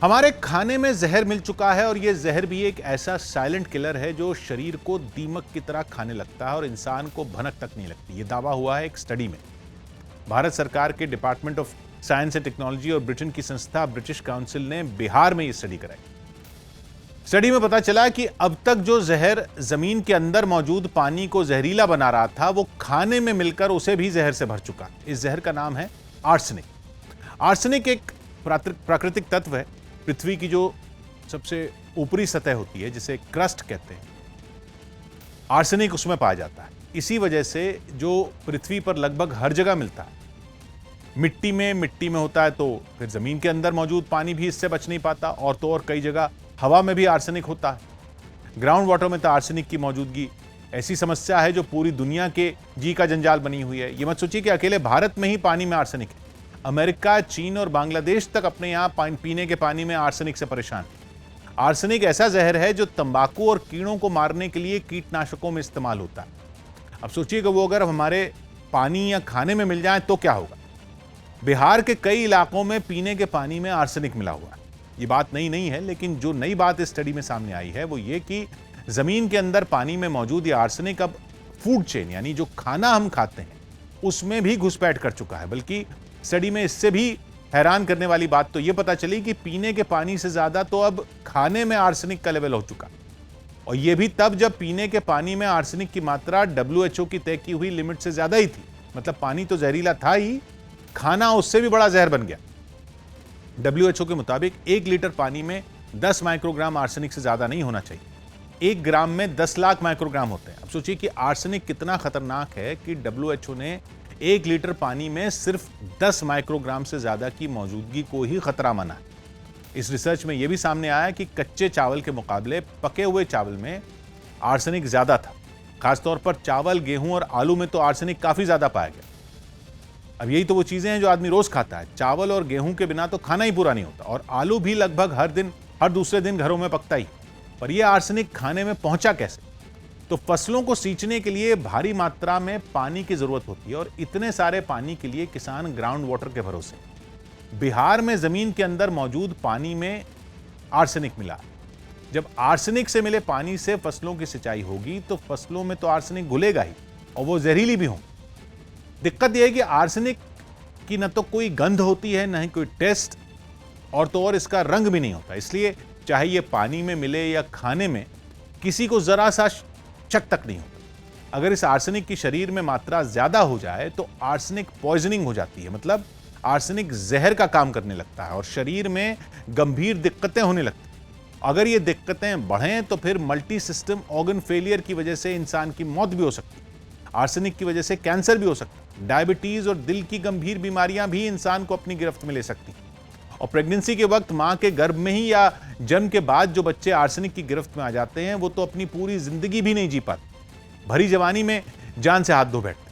हमारे खाने में जहर मिल चुका है और यह जहर भी एक ऐसा साइलेंट किलर है जो शरीर को दीमक की तरह खाने लगता है और इंसान को भनक तक नहीं लगती। यह दावा हुआ है एक स्टडी में। भारत सरकार के department of science and technology और ब्रिटेन की संस्था ब्रिटिश काउंसिल ने बिहार में यह स्टडी कराई। स्टडी में पता चला कि अब तक जो जहर जमीन के अंदर मौजूद पानी को जहरीला बना रहा था, वो खाने में मिलकर उसे भी जहर से भर चुका। इस जहर का नाम है आर्सेनिक। आर्सेनिक एक प्राकृतिक तत्व है। पृथ्वी की जो सबसे ऊपरी सतह होती है, जिसे क्रस्ट कहते हैं, आर्सेनिक उसमें पाया जाता है। इसी वजह से जो पृथ्वी पर लगभग हर जगह मिलता है, मिट्टी में होता है, तो फिर जमीन के अंदर मौजूद पानी भी इससे बच नहीं पाता। और तो और कई जगह हवा में भी आर्सेनिक होता है। ग्राउंड वाटर में तो आर्सेनिक की मौजूदगी ऐसी समस्या है जो पूरी दुनिया के जी का जंजाल बनी हुई है। ये मत सोचिए कि अकेले भारत में ही पानी में आर्सेनिक है। अमेरिका, चीन और बांग्लादेश तक अपने यहां पीने के पानी में आर्सेनिक से परेशान है। आर्सेनिक ऐसा जहर है जो तंबाकू और कीड़ों को मारने के लिए कीटनाशकों में इस्तेमाल होता है। अब सोचिए कि वो अगर हमारे पानी या खाने में मिल जाए तो क्या होगा। बिहार के कई इलाकों में पीने के पानी में आर्सेनिक मिला हुआ है। ये बात नई नहीं है, लेकिन जो नई बात इस स्टडी में सामने आई है वो ये कि जमीन के अंदर पानी में मौजूद ये आर्सेनिक अब फूड चेन, यानी जो खाना हम खाते हैं, उसमें भी घुसपैठ कर चुका है। बल्कि स्टडी में इससे भी हैरान करने वाली बात तो यह पता चली कि पीने के पानी से ज्यादा तो अब खाने में आर्सेनिक का लेवल हो चुका। और यह भी तब जब पीने के पानी में आर्सेनिक की मात्रा WHO की तय की हुई लिमिट से ज्यादा ही थी। मतलब पानी तो जहरीला था ही, खाना उससे भी बड़ा जहर बन गया। WHO के मुताबिक 1 लीटर पानी में 10 माइक्रोग्राम आर्सेनिक से ज्यादा नहीं होना चाहिए। 1 ग्राम में 10 लाख माइक्रोग्राम होते हैं। अब सोचिए कि आर्सेनिक कितना खतरनाक है कि WHO ने 1 लीटर पानी में सिर्फ 10 माइक्रोग्राम से ज्यादा की मौजूदगी को ही खतरा माना है। इस रिसर्च में यह भी सामने आया कि कच्चे चावल के मुकाबले पके हुए चावल में आर्सेनिक ज्यादा था। खासतौर पर चावल, गेहूं और आलू में तो आर्सेनिक काफी ज्यादा पाया गया। अब यही तो वो चीजें हैं जो आदमी रोज खाता है। चावल और गेहूं के बिना तो खाना ही पूरा नहीं होता, और आलू भी लगभग हर दूसरे दिन घरों में पकता ही। पर यह आर्सेनिक खाने में पहुंचा कैसे? तो फसलों को सींचने के लिए भारी मात्रा में पानी की जरूरत होती है, और इतने सारे पानी के लिए किसान ग्राउंड वाटर के भरोसे। बिहार में जमीन के अंदर मौजूद पानी में आर्सेनिक मिला। जब आर्सेनिक से मिले पानी से फसलों की सिंचाई होगी तो फसलों में तो आर्सेनिक घुलेगा ही, और वो जहरीली भी होंगी। दिक्कत यह है कि आर्सेनिक की न तो कोई गंध होती है, न ही कोई टेस्ट, और तो और इसका रंग भी नहीं होता। इसलिए चाहे ये पानी में मिले या खाने में, किसी को जरा सा शक तक नहीं होता। अगर इस आर्सेनिक की शरीर में मात्रा ज्यादा हो जाए तो आर्सेनिक पॉइजनिंग हो जाती है। मतलब आर्सेनिक जहर का काम करने लगता है और शरीर में गंभीर दिक्कतें होने लगती हैं। अगर ये दिक्कतें बढ़ें तो फिर मल्टी सिस्टम ऑर्गन फेलियर की वजह से इंसान की मौत भी हो सकती है। आर्सेनिक की वजह से कैंसर भी हो सकता है। डायबिटीज और दिल की गंभीर बीमारियां भी इंसान को अपनी गिरफ्त में ले सकती हैं। और प्रेगनेंसी के वक्त मां के गर्भ में ही या जन्म के बाद जो बच्चे आर्सेनिक की गिरफ्त में आ जाते हैं, वो तो अपनी पूरी जिंदगी भी नहीं जी पाते। भरी जवानी में जान से हाथ धो बैठते।